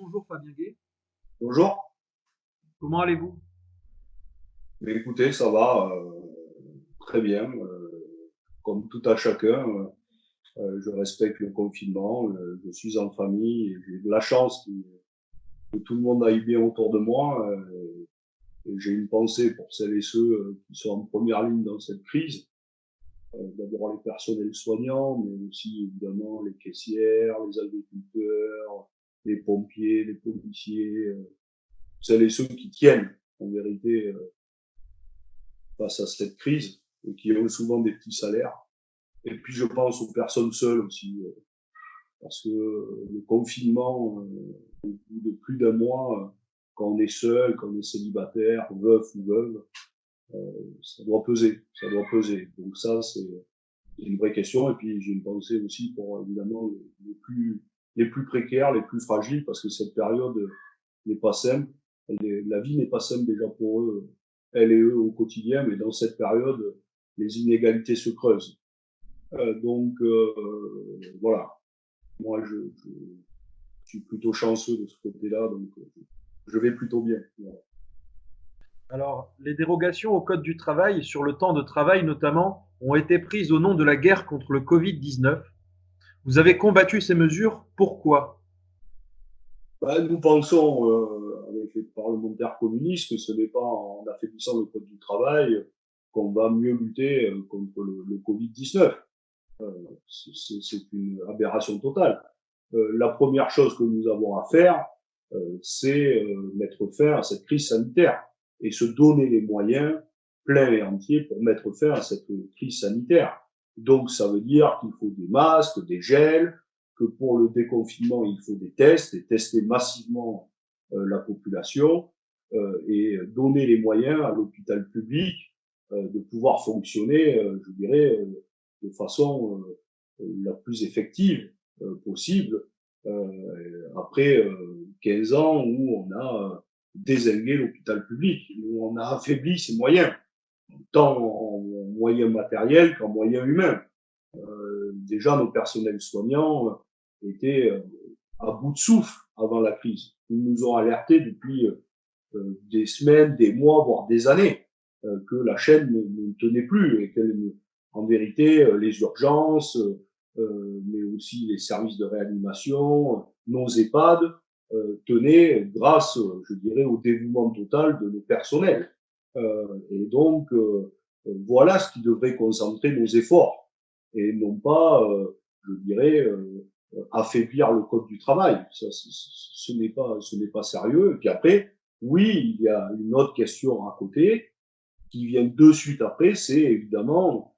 Bonjour Fabien Gay, Bonjour. comment allez-vous? Mais écoutez, ça va très bien. Comme tout à chacun, je respecte le confinement. Je suis en famille et j'ai de la chance que tout le monde aille bien autour de moi. Et j'ai une pensée pour celles et ceux qui sont en première ligne dans cette crise. D'abord les personnels soignants, mais aussi évidemment les caissières, les agriculteurs, les pompiers, les policiers, celles et ceux qui tiennent en vérité face à cette crise et qui ont souvent des petits salaires. Et puis je pense aux personnes seules aussi, parce que le confinement, au bout de plus d'un mois, quand on est seul, quand on est célibataire, veuf ou veuve, ça doit peser, ça doit peser. Donc ça, c'est une vraie question. Et puis j'ai une pensée aussi pour évidemment les plus précaires, les plus fragiles, parce que cette période n'est pas simple. La vie n'est pas simple déjà pour eux, elles et eux au quotidien, mais dans cette période, les inégalités se creusent. Voilà, moi je suis plutôt chanceux de ce côté-là, donc je vais plutôt bien. Voilà. Alors, les dérogations au Code du travail sur le temps de travail notamment ont été prises au nom de la guerre contre le Covid-19. Vous avez combattu ces mesures, pourquoi? Bah, nous pensons, avec les parlementaires communistes, que ce n'est pas en affaiblissant le Code du travail qu'on va mieux lutter contre le Covid-19. C'est une aberration totale. La première chose que nous avons à faire, c'est mettre fin à cette crise sanitaire et se donner les moyens pleins et entiers pour mettre fin à cette crise sanitaire. Donc, ça veut dire qu'il faut des masques, des gels, que pour le déconfinement, il faut des tests et tester massivement la population et donner les moyens à l'hôpital public de pouvoir fonctionner, je dirais, de façon la plus effective possible après 15 ans où on a dézingué l'hôpital public, où on a affaibli ses moyens, tant en moyens matériels qu'en moyens humains. Déjà, nos personnels soignants étaient à bout de souffle avant la crise. Ils nous ont alertés depuis des semaines, des mois, voire des années, que la chaîne ne tenait plus et qu'elle, en vérité, les urgences, mais aussi les services de réanimation, nos EHPAD, tenaient grâce, je dirais, au dévouement total de nos personnels. Et donc, voilà ce qui devrait concentrer nos efforts et non pas, je dirais, affaiblir le code du travail. Ça, ce n'est pas sérieux. Et puis après, oui, il y a une autre question à côté qui vient de suite après, c'est évidemment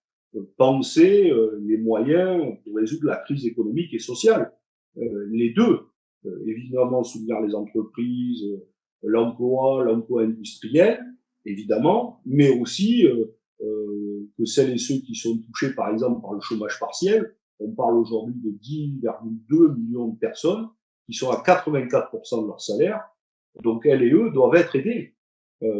penser les moyens pour résoudre la crise économique et sociale. Les deux, évidemment soutenir les entreprises, l'emploi industriel, évidemment, mais aussi que celles et ceux qui sont touchés, par exemple, par le chômage partiel, on parle aujourd'hui de 10,2 millions de personnes qui sont à 84% de leur salaire, donc elles et eux doivent être aidés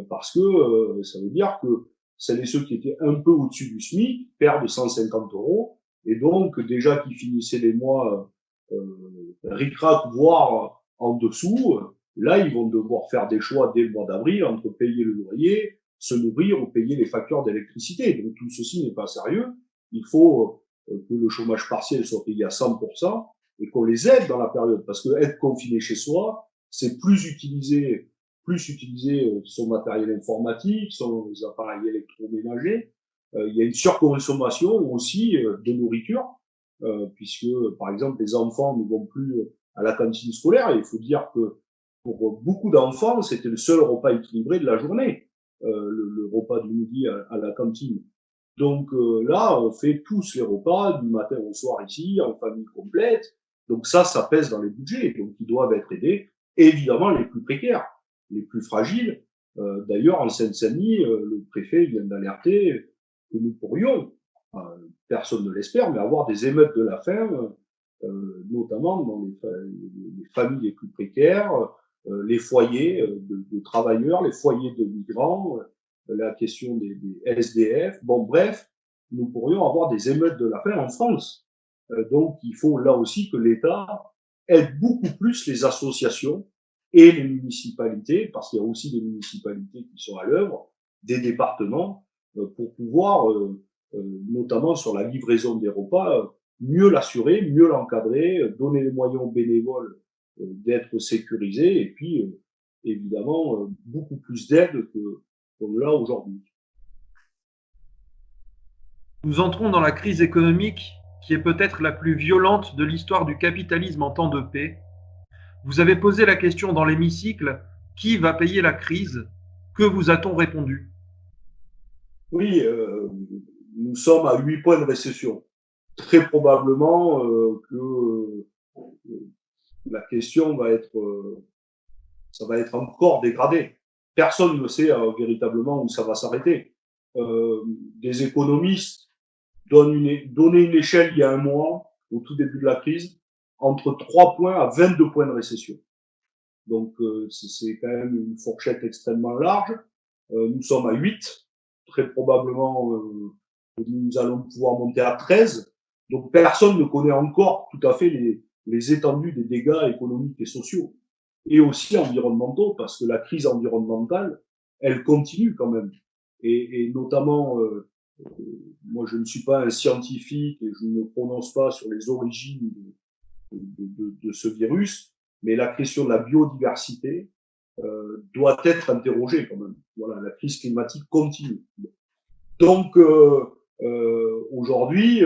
parce que ça veut dire que celles et ceux qui étaient un peu au-dessus du SMIC perdent 150 euros et donc déjà qui finissaient les mois ric-rac, voire en dessous, là ils vont devoir faire des choix dès le mois d'avril entre payer le loyer, se nourrir ou payer les factures d'électricité. Donc tout ceci n'est pas sérieux. Il faut que le chômage partiel soit payé à 100% et qu'on les aide dans la période parce que être confiné chez soi, c'est plus utiliser son matériel informatique, son appareils électroménagers. Il y a une surconsommation aussi de nourriture, puisque, par exemple, les enfants ne vont plus à la cantine scolaire. Et il faut dire que pour beaucoup d'enfants, c'était le seul repas équilibré de la journée, le repas du midi à la cantine. Donc là, on fait tous les repas du matin au soir ici, en famille complète. Donc ça pèse dans les budgets. Donc ils doivent être aidés. Et évidemment, les plus précaires, les plus fragiles. D'ailleurs, en Seine-Saint-Denis, le préfet vient d'alerter que nous pourrions, euh, personne ne l'espère, mais avoir des émeutes de la faim, notamment dans les familles les plus précaires, les foyers de travailleurs, les foyers de migrants, la question des SDF. Bon, bref, nous pourrions avoir des émeutes de la faim en France. Donc, il faut là aussi que l'État aide beaucoup plus les associations et les municipalités, parce qu'il y a aussi des municipalités qui sont à l'œuvre, des départements, pour pouvoir, notamment sur la livraison des repas, mieux l'assurer, mieux l'encadrer, donner les moyens aux bénévoles d'être sécurisés, et puis évidemment beaucoup plus d'aide que qu'on l'a aujourd'hui. Nous entrons dans la crise économique qui est peut-être la plus violente de l'histoire du capitalisme en temps de paix. Vous avez posé la question dans l'hémicycle, qui va payer la crise? Que vous a-t-on répondu? Oui, nous sommes à 8 points de récession. Très probablement que la question va être, ça va être encore dégradé. Personne ne sait véritablement où ça va s'arrêter. Des économistes donnaient une échelle il y a un mois, au tout début de la crise, entre 3 points à 22 points de récession. Donc c'est quand même une fourchette extrêmement large. Nous sommes à 8. Très probablement, nous allons pouvoir monter à 13. Donc personne ne connaît encore tout à fait les étendues des dégâts économiques et sociaux, et aussi environnementaux, parce que la crise environnementale, elle continue quand même. Et notamment, moi je ne suis pas un scientifique et je ne me prononce pas sur les origines de ce virus, mais la question de la biodiversité doit être interrogée quand même. Voilà, la crise climatique continue. Donc aujourd'hui,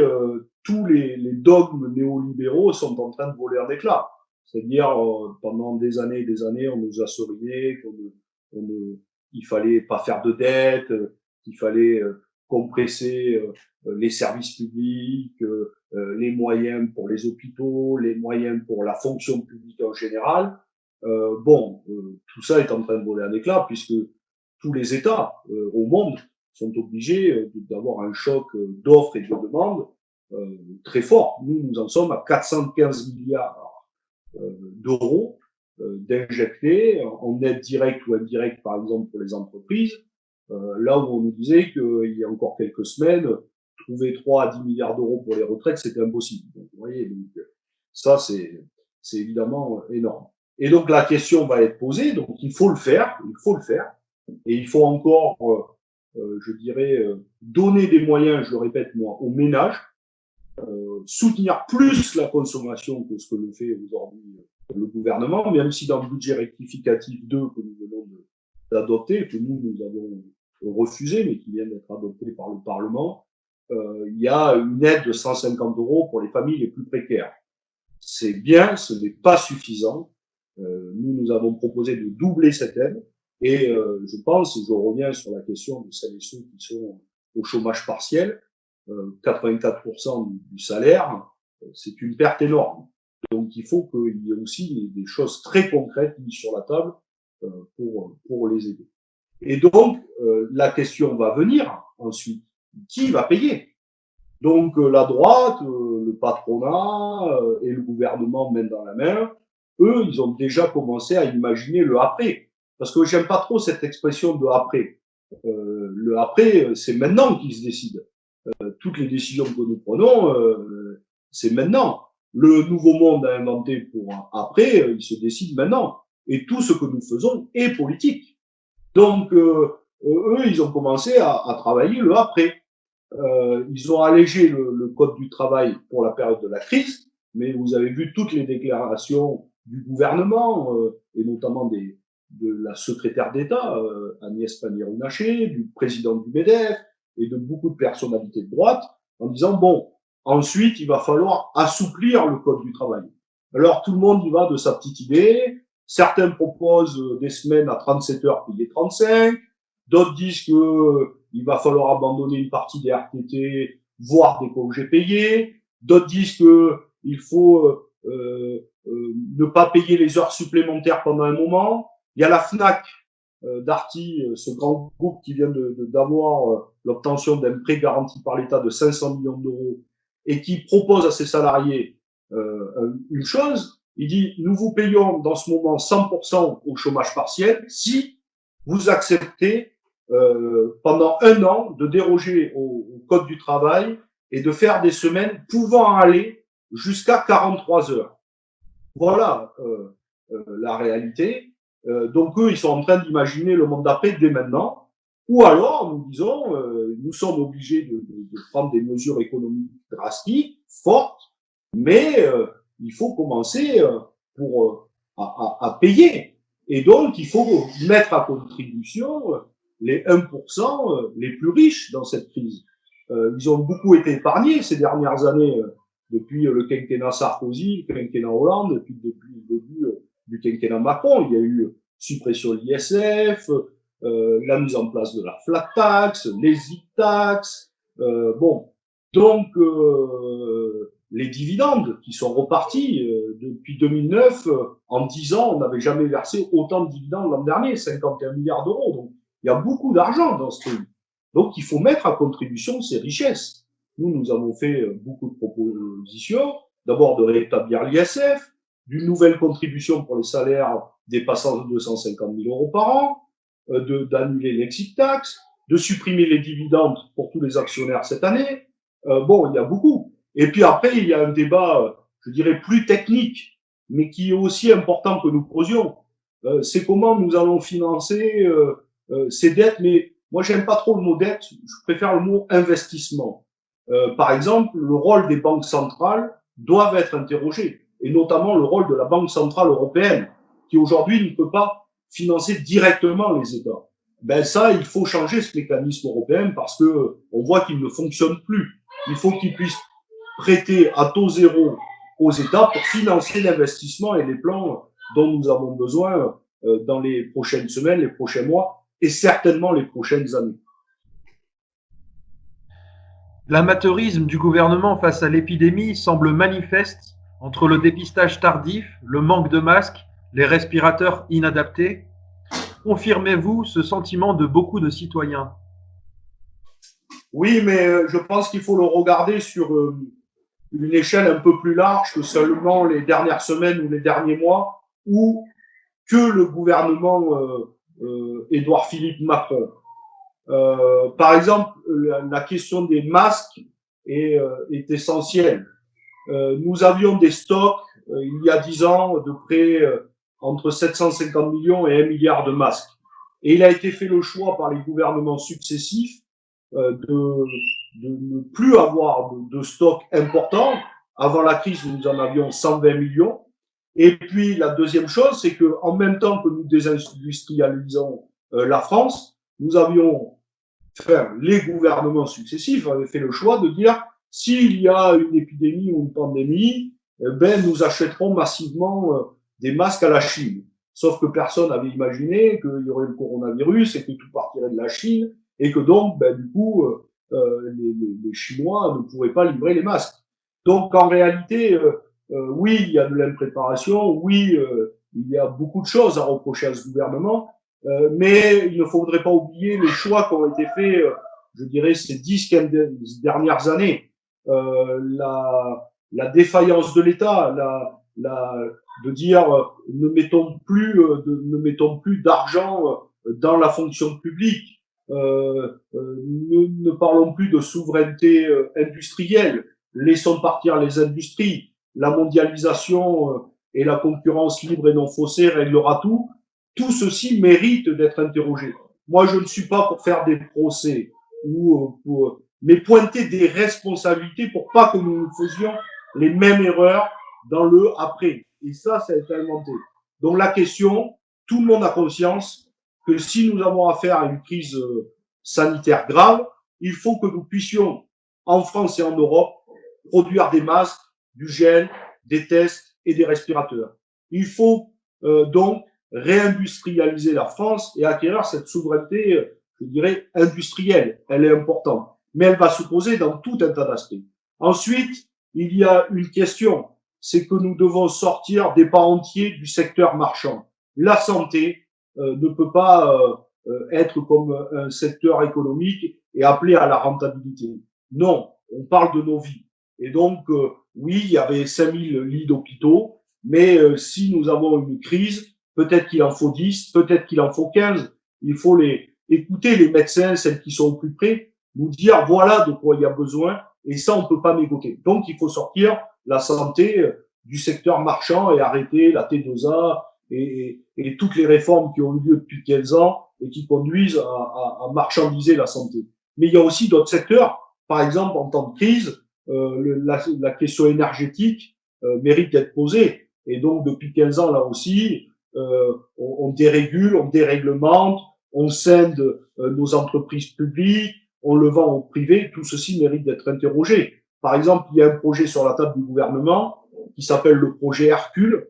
tous les dogmes néolibéraux sont en train de voler en éclats. C'est-à-dire pendant des années, on nous a sourié il fallait pas faire de dettes, qu'il fallait compresser les services publics, les moyens pour les hôpitaux, les moyens pour la fonction publique en général. Tout ça est en train de voler en éclats puisque tous les États au monde sont obligés d'avoir un choc d'offres et de demandes très fort. Nous en sommes à 415 milliards d'euros d'injectés en aide directe ou indirecte, par exemple pour les entreprises, là où on nous disait qu'il y a encore quelques semaines, trouver 3 à 10 milliards d'euros pour les retraites, c'était impossible. Donc, vous voyez, donc, ça, c'est évidemment énorme. Et donc, la question va être posée, donc il faut le faire, et il faut encore, je dirais, donner des moyens, je le répète moi, aux ménages, soutenir plus la consommation que ce que le fait aujourd'hui le gouvernement, même si dans le budget rectificatif 2 que nous venons d'adopter, que nous avons refusé, mais qui vient d'être adopté par le Parlement, il y a une aide de 150 € pour les familles les plus précaires. C'est bien, ce n'est pas suffisant. Nous avons proposé de doubler cette aide, et je pense, et je reviens sur la question de celles et ceux qui sont au chômage partiel, 84% du salaire, c'est une perte énorme. Donc il faut qu'il y ait aussi des choses très concrètes mises sur la table pour les aider. Et donc la question va venir ensuite, qui va payer? Donc la droite, le patronat et le gouvernement main dans la main, eux, ils ont déjà commencé à imaginer le après. Parce que j'aime pas trop cette expression de après. Le après, c'est maintenant qu'il se décide. Toutes les décisions que nous prenons, c'est maintenant. Le nouveau monde à inventer pour après, il se décide maintenant. Et tout ce que nous faisons est politique. Donc, eux, ils ont commencé à travailler le après. Ils ont allégé le code du travail pour la période de la crise, mais vous avez vu toutes les déclarations du gouvernement, et notamment de la secrétaire d'État, Agnès Pannier-Runacher, du président du MEDEF, et de beaucoup de personnalités de droite, en disant, bon, ensuite, il va falloir assouplir le code du travail. Alors, tout le monde y va de sa petite idée. Certains proposent des semaines à 37 heures payées 35. D'autres disent que il va falloir abandonner une partie des RTT, voire des congés payés. D'autres disent que il faut ne pas payer les heures supplémentaires pendant un moment. Il y a la FNAC Darty, ce grand groupe qui vient d'avoir l'obtention d'un prêt garanti par l'État de 500 millions d'euros et qui propose à ses salariés une chose, il dit nous vous payons dans ce moment 100% au chômage partiel si vous acceptez pendant un an de déroger au code du travail et de faire des semaines pouvant aller jusqu'à 43 heures. Voilà la réalité. Donc eux, ils sont en train d'imaginer le monde d'après dès maintenant. Ou alors, nous disons, nous sommes obligés de prendre des mesures économiques drastiques, fortes, mais il faut commencer pour à payer. Et donc, il faut mettre à contribution les 1% les plus riches dans cette crise. Ils ont beaucoup été épargnés ces dernières années, depuis le quinquennat Sarkozy, le quinquennat Hollande, depuis le début du quinquennat Macron. Il y a eu suppression de l'ISF, la mise en place de la flat tax, les e-tax, bon, donc les dividendes qui sont repartis depuis 2009, en 10 ans, on n'avait jamais versé autant de dividendes l'an dernier, 51 milliards d'euros. Donc il y a beaucoup d'argent dans ce pays. Donc il faut mettre à contribution ces richesses. Nous avons fait beaucoup de propositions. D'abord de rétablir l'ISF, d'une nouvelle contribution pour les salaires dépassant 250 000 euros par an, d'annuler l'exit tax, de supprimer les dividendes pour tous les actionnaires cette année. Bon, il y a beaucoup. Et puis après, il y a un débat, je dirais, plus technique, mais qui est aussi important que nous posions. C'est comment nous allons financer ces dettes, mais moi, j'aime pas trop le mot dette, je préfère le mot investissement. Par exemple, le rôle des banques centrales doivent être interrogés, et notamment le rôle de la Banque centrale européenne, qui aujourd'hui ne peut pas financer directement les États. Ben ça, il faut changer ce mécanisme européen parce que on voit qu'il ne fonctionne plus. Il faut qu'il puisse prêter à taux zéro aux États pour financer l'investissement et les plans dont nous avons besoin dans les prochaines semaines, les prochains mois et certainement les prochaines années. L'amateurisme du gouvernement face à l'épidémie semble manifeste entre le dépistage tardif, le manque de masques, les respirateurs inadaptés. Confirmez-vous ce sentiment de beaucoup de citoyens? Oui, mais je pense qu'il faut le regarder sur une échelle un peu plus large que seulement les dernières semaines ou les derniers mois, ou que le gouvernement Édouard Philippe Macron. Par exemple, la question des masques est essentielle. Nous avions des stocks il y a 10 ans de près entre 750 millions et 1 milliard de masques. Et il a été fait le choix par les gouvernements successifs de ne plus avoir de stock important. Avant la crise, nous en avions 120 millions. Et puis la deuxième chose, c'est que en même temps que nous désindustrialisons la France, nous avions, enfin, les gouvernements successifs avaient fait le choix de dire s'il y a une épidémie ou une pandémie, ben nous achèterons massivement des masques à la Chine. Sauf que personne n'avait imaginé qu'il y aurait le coronavirus et que tout partirait de la Chine et que donc, ben, du coup, les Chinois ne pourraient pas livrer les masques. Donc, en réalité, oui, il y a de l'impréparation, oui, il y a beaucoup de choses à reprocher à ce gouvernement, mais il ne faudrait pas oublier les choix qui ont été faits, je dirais, ces 10-15 dernières années. La défaillance de l'État, de dire ne mettons plus d'argent dans la fonction publique, ne parlons plus de souveraineté industrielle, laissons partir les industries, la mondialisation et la concurrence libre et non faussée réglera tout. Tout ceci mérite d'être interrogé. Moi, je ne suis pas pour faire des procès mais pointer des responsabilités pour pas que nous faisions les mêmes erreurs dans le après. Et ça a été inventé. Donc la question, tout le monde a conscience que si nous avons affaire à une crise sanitaire grave, il faut que nous puissions, en France et en Europe, produire des masques, du gel, des tests et des respirateurs. Il faut donc réindustrialiser la France et acquérir cette souveraineté, je dirais, industrielle. Elle est importante, mais elle va se poser dans tout un tas d'aspects. Ensuite, il y a une question, c'est que nous devons sortir des pans entiers du secteur marchand. La santé ne peut pas être comme un secteur économique et appelé à la rentabilité. Non, on parle de nos vies. Et donc, oui, il y avait 5000 lits d'hôpitaux, mais si nous avons une crise, peut-être qu'il en faut 10, peut-être qu'il en faut 15. Il faut écouter les médecins, celles qui sont au plus près, nous dire voilà de quoi il y a besoin, et ça, on ne peut pas mégoter. Donc, il faut sortir la santé du secteur marchand et arrêter la T2A et toutes les réformes qui ont eu lieu depuis 15 ans et qui conduisent à marchandiser la santé. Mais il y a aussi d'autres secteurs. Par exemple, en temps de crise, la question énergétique mérite d'être posée. Et donc, depuis 15 ans, là aussi, on dérégule, on déréglemente, on scinde nos entreprises publiques, on le vend au privé. Tout ceci mérite d'être interrogé. Par exemple, il y a un projet sur la table du gouvernement qui s'appelle le projet Hercule,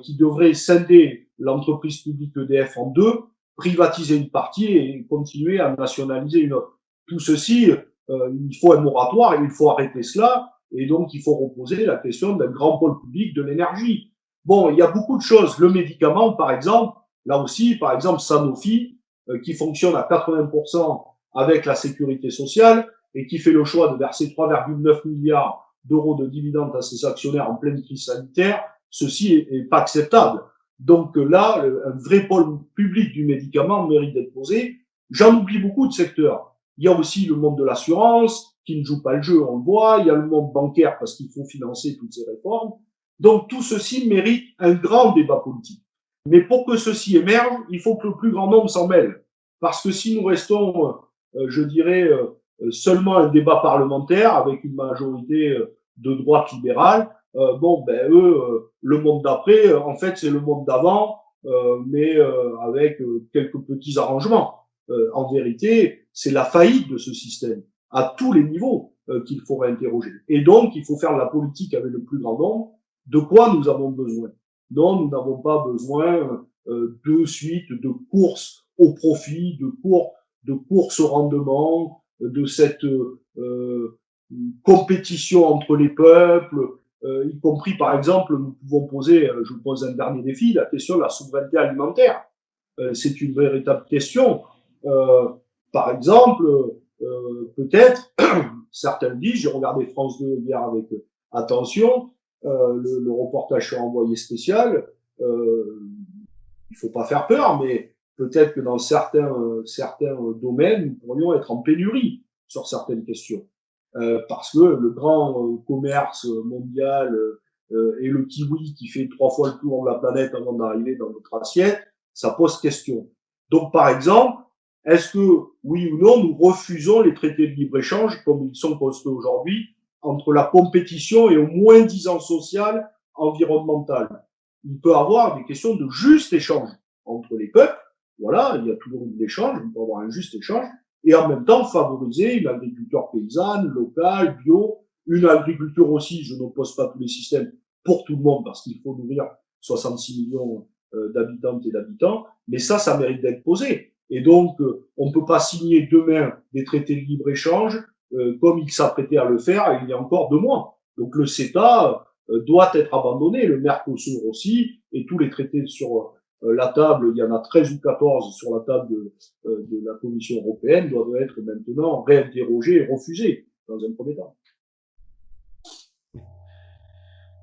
qui devrait scinder l'entreprise publique EDF en deux, privatiser une partie et continuer à nationaliser une autre. Tout ceci, il faut un moratoire et il faut arrêter cela. Et donc, il faut reposer la question d'un grand pôle public de l'énergie. Bon, il y a beaucoup de choses. Le médicament, par exemple, là aussi, par exemple, Sanofi, qui fonctionne à 80% avec la sécurité sociale et qui fait le choix de verser 3,9 milliards d'euros de dividendes à ses actionnaires en pleine crise sanitaire, ceci est pas acceptable. Donc là, un vrai pôle public du médicament mérite d'être posé. J'en oublie beaucoup de secteurs. Il y a aussi le monde de l'assurance qui ne joue pas le jeu, on le voit. Il y a le monde bancaire parce qu'il faut financer toutes ces réformes. Donc tout ceci mérite un grand débat politique. Mais pour que ceci émerge, il faut que le plus grand nombre s'en mêle. Parce que si nous restons, je dirais, seulement un débat parlementaire avec une majorité de droite libérale, bon, ben eux, le monde d'après, en fait, c'est le monde d'avant, mais avec quelques petits arrangements. En vérité, c'est la faillite de ce système à tous les niveaux qu'il faut réinterroger. Et donc, il faut faire de la politique avec le plus grand nombre. De quoi nous avons besoin? Non, nous n'avons pas besoin de suite de courses au profit, de courses au rendement, de cette compétition entre les peuples, y compris par exemple, nous pouvons poser, je vous pose un dernier défi, la question de la souveraineté alimentaire. C'est une véritable question. Par exemple, peut-être, certains disent, j'ai regardé France 2 hier avec attention, le reportage sur envoyé spécial, il faut pas faire peur, mais peut-être que dans certains domaines, nous pourrions être en pénurie sur certaines questions. Parce que le grand commerce mondial et le kiwi qui fait 3 fois le tour de la planète avant d'arriver dans notre assiette, ça pose question. Donc, par exemple, est-ce que, oui ou non, nous refusons les traités de libre-échange comme ils sont construits aujourd'hui entre la compétition et au moins-disant social, environnemental? Il peut y avoir des questions de juste échange entre les peuples. Voilà, il y a toujours de l'échange, il peut y avoir un juste échange et en même temps favoriser une agriculture paysanne, locale, bio, une agriculture aussi, je n'oppose pas tous les systèmes pour tout le monde parce qu'il faut nourrir 66 millions d'habitantes et d'habitants, mais ça mérite d'être posé. Et donc, on ne peut pas signer demain des traités de libre-échange comme il s'apprêtait à le faire il y a encore 2 mois. Donc le CETA doit être abandonné, le Mercosur aussi, et tous les traités sur la table, il y en a 13 ou 14 sur la table de la Commission européenne, doivent être maintenant réinterrogés et refusés dans un premier temps.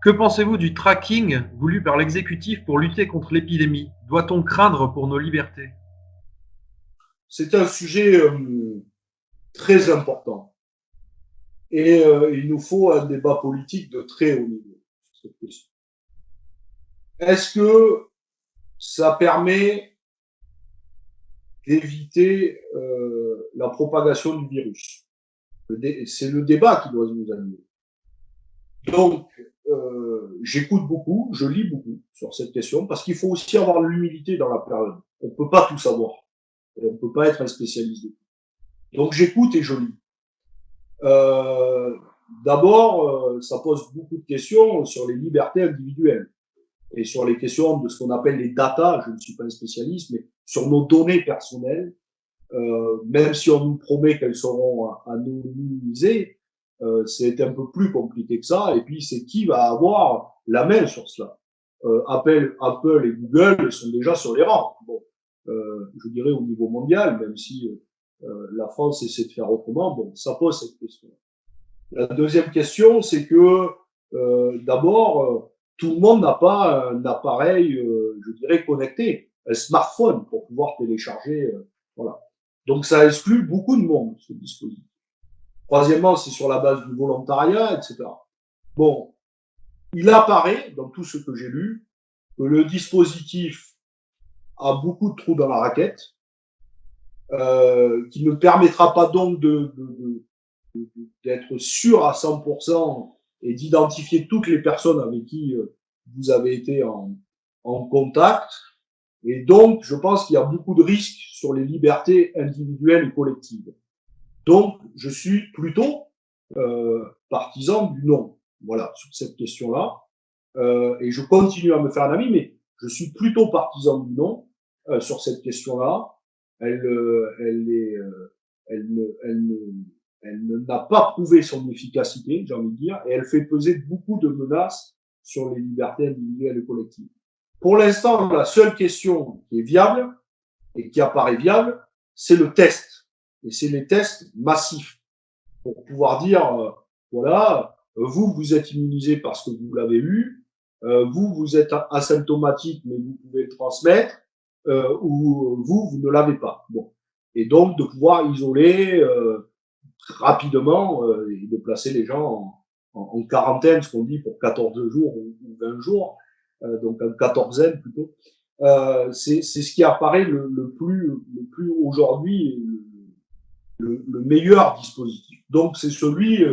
Que pensez-vous du tracking voulu par l'exécutif pour lutter contre l'épidémie? Doit-on craindre pour nos libertés? C'est un sujet très important. Et il nous faut un débat politique de très haut niveau sur cette question. Est-ce que ça permet d'éviter la propagation du virus? C'est le débat qui doit nous animer. Donc, j'écoute beaucoup, je lis beaucoup sur cette question, parce qu'il faut aussi avoir de l'humilité dans la période. On ne peut pas tout savoir. Et on ne peut pas être un spécialiste de tout. Donc, j'écoute et je lis. D'abord, ça pose beaucoup de questions sur les libertés individuelles et sur les questions de ce qu'on appelle les data. Je ne suis pas un spécialiste, mais sur nos données personnelles, même si on nous promet qu'elles seront anonymisées, c'est un peu plus compliqué que ça. Et puis, c'est qui va avoir la main sur cela? Apple et Google sont déjà sur les rangs. Bon, je dirais au niveau mondial, même si la France essaie de faire autrement. Bon, ça pose cette question. La deuxième question, c'est que d'abord, tout le monde n'a pas un appareil, je dirais, connecté, un smartphone pour pouvoir télécharger. Voilà. Donc ça exclut beaucoup de monde, ce dispositif. Troisièmement, c'est sur la base du volontariat, etc. Bon, il apparaît, dans tout ce que j'ai lu, que le dispositif a beaucoup de trous dans la raquette, qui ne permettra pas donc d'être sûr à 100% et d'identifier toutes les personnes avec qui vous avez été en contact. Et donc, je pense qu'il y a beaucoup de risques sur les libertés individuelles et collectives. Donc, je suis plutôt partisan du non. Voilà, sur cette question-là. Et je continue à me faire un ami, mais je suis plutôt partisan du non sur cette question-là. Elle, elle est, elle n'a pas prouvé son efficacité, j'ai envie de dire, et elle fait peser beaucoup de menaces sur les libertés individuelles et collectives. Pour l'instant, la seule question qui est viable et qui apparaît viable, c'est le test. Et c'est les tests massifs pour pouvoir dire, voilà, vous, vous êtes immunisé parce que vous l'avez eu, vous, vous êtes asymptomatique, mais vous pouvez le transmettre, ou vous, vous ne l'avez pas. Bon. Et donc, de pouvoir isoler rapidement et de placer les gens en quarantaine, ce qu'on dit pour 14 jours ou 20 jours, donc en quatorzaine plutôt. C'est ce qui apparaît le plus aujourd'hui le meilleur dispositif. Donc c'est celui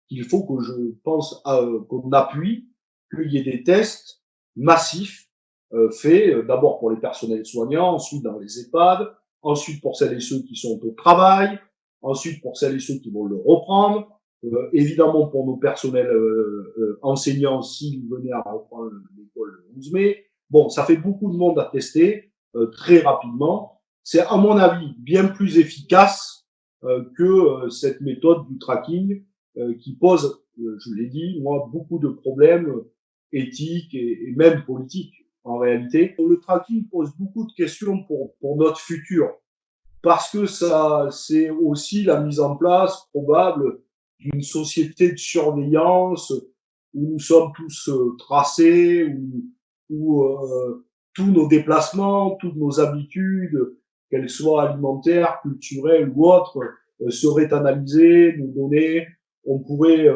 qu'il faut que je pense qu'on appuie, qu'il y ait des tests massifs faits d'abord pour les personnels soignants, ensuite dans les EHPAD, ensuite pour celles et ceux qui sont au travail, ensuite pour celles et ceux qui vont le reprendre, évidemment pour nos personnels enseignants s'ils venaient à reprendre l'école le 11 mai. Bon, ça fait beaucoup de monde à tester très rapidement. C'est à mon avis bien plus efficace que cette méthode du tracking qui pose, je l'ai dit, moi, beaucoup de problèmes éthiques et même politiques en réalité. Le tracking pose beaucoup de questions pour notre futur parce que ça, c'est aussi la mise en place probable d'une société de surveillance où nous sommes tous tracés, où tous nos déplacements, toutes nos habitudes, qu'elles soient alimentaires, culturelles ou autres, seraient analysées, nous données. On pourrait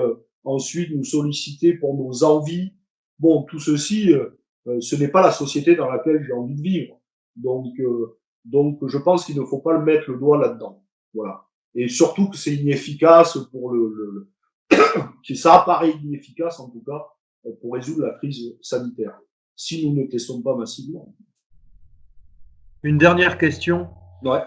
ensuite nous solliciter pour nos envies. Bon, tout ceci, ce n'est pas la société dans laquelle j'ai envie de vivre. Donc, je pense qu'il ne faut pas le mettre le doigt là-dedans. Voilà. Et surtout que c'est inefficace pour que ça apparaît inefficace en tout cas pour résoudre la crise sanitaire. Si nous ne testons pas massivement. Une dernière question. Ouais.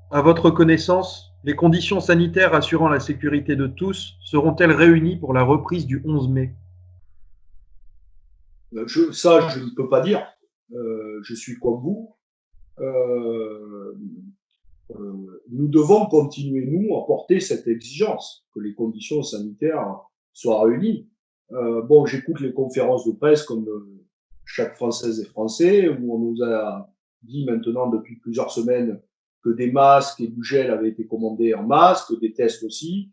À votre connaissance, les conditions sanitaires assurant la sécurité de tous seront-elles réunies pour la reprise du 11 mai? Ça, je ne peux pas dire. Je suis comme vous. Nous devons continuer, nous, à porter cette exigence, que les conditions sanitaires soient réunies. Bon, j'écoute les conférences de presse comme chaque Française et Français, où on nous a dit maintenant depuis plusieurs semaines que des masques et du gel avaient été commandés en masse, que des tests aussi.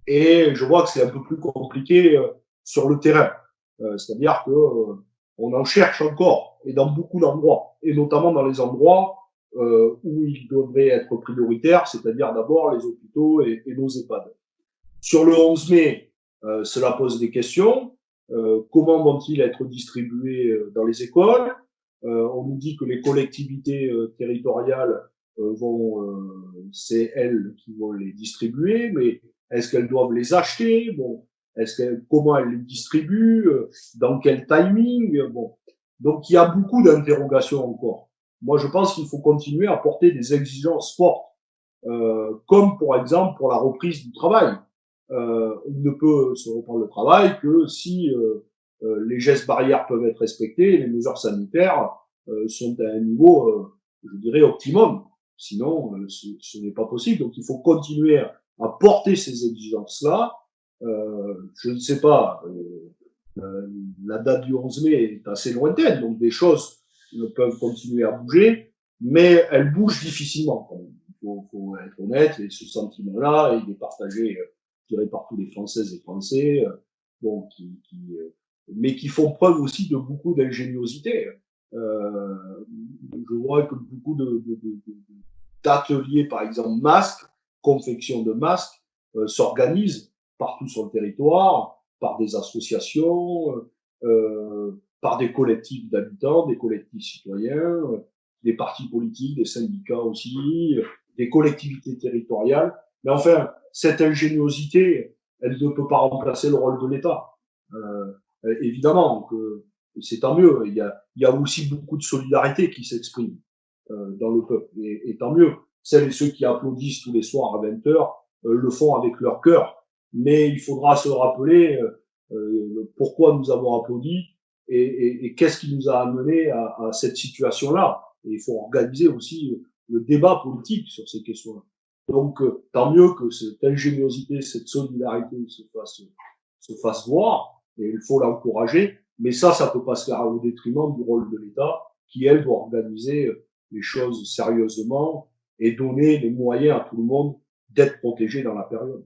Et je vois que c'est un peu plus compliqué sur le terrain. C'est-à-dire que on en cherche encore, et dans beaucoup d'endroits, et notamment dans les endroits où il devrait être prioritaire, c'est-à-dire d'abord les hôpitaux et nos EHPAD. Sur le 11 mai, cela pose des questions. Comment vont-ils être distribués dans les écoles? On nous dit que les collectivités territoriales c'est elles qui vont les distribuer, mais est-ce qu'elles doivent les acheter? Bon, comment elles les distribuent? Dans quel timing? Bon, donc il y a beaucoup d'interrogations encore. Moi, je pense qu'il faut continuer à porter des exigences fortes, comme par exemple pour la reprise du travail. On ne peut se reprendre le travail que si les gestes barrières peuvent être respectés, les mesures sanitaires sont à un niveau, je dirais, optimum. Sinon, ce n'est pas possible. Donc, il faut continuer à porter ces exigences-là. Je ne sais pas, la date du 11 mai est assez lointaine, donc des choses peuvent continuer à bouger, mais elles bougent difficilement quand même. Faut être honnête, et ce sentiment-là, il est partagé, je dirais, par tous les Françaises et Français, bon, mais qui font preuve aussi de beaucoup d'ingéniosité. Euh, je vois que beaucoup d'ateliers, par exemple, masques, confection de masques, s'organisent partout sur le territoire, par des associations, par des collectifs d'habitants, des collectifs citoyens, des partis politiques, des syndicats aussi, des collectivités territoriales. Mais enfin, cette ingéniosité, elle ne peut pas remplacer le rôle de l'État. Évidemment que c'est tant mieux. Il y a aussi beaucoup de solidarité qui s'exprime dans le peuple. Et tant mieux. Celles et ceux qui applaudissent tous les soirs à 20 heures le font avec leur cœur. Mais il faudra se rappeler pourquoi nous avons applaudi et qu'est-ce qui nous a amené à cette situation-là. Et il faut organiser aussi le débat politique sur ces questions-là. Donc, tant mieux que cette ingéniosité, cette solidarité se fasse voir, et il faut l'encourager, mais ça peut pas se faire au détriment du rôle de l'État, qui, elle, doit organiser les choses sérieusement et donner les moyens à tout le monde d'être protégé dans la période.